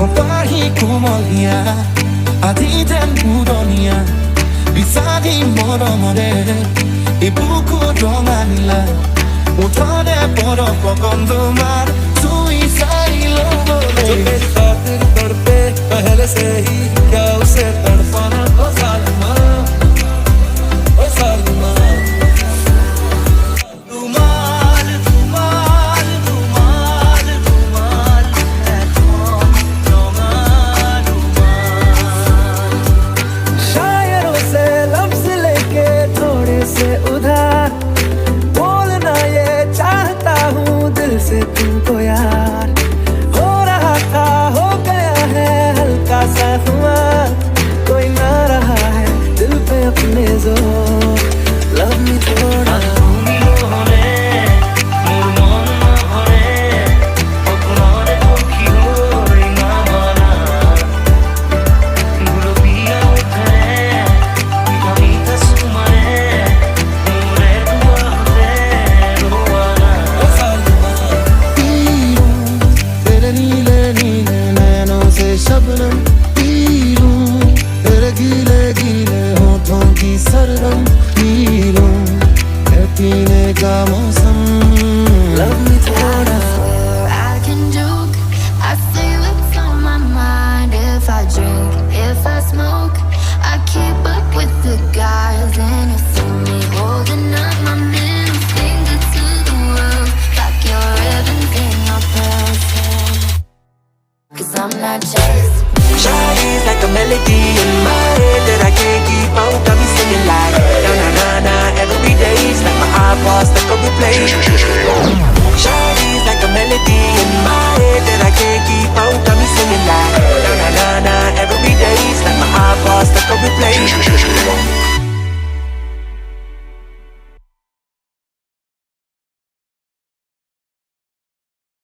Papahi kumolia Adiden udonia Bisagi moromore Ibuku donganila Utone poro kogondumar Suicide logore जो मेरी खातिर तड़पे पहले से ही क्या उसे तड़पाना ओ सालिमा ओ सालिमा रुमाल रुमाल रुमाल रुमाल at home रुमाल रुमाल शायरों से लफ्ज लेके थोड़े से उधार बोलना ये चाहता हूँ दिल से तुमको यार हो रहा था हो गया है हल्का सा हुआ कोई ना रहा है दिल पे अपने जोर लव मी थोड़ा शबनम पी लूं तेरे गीले गीले होठों की सरगम पी लूं है पीने का मौसम लव मी थोड़ा I can joke, I say what's on my mind. If I drink, if I smoke, I keep up with the guys. And you see me holding up my middle finger to the world, like your ribbons in your purse. 'Cause I'm not just Shawty's like a melody in my head that I can't keep out. Got me singing like na na na na every day. It's like my iPod's like a replay. Shawty's like a melody in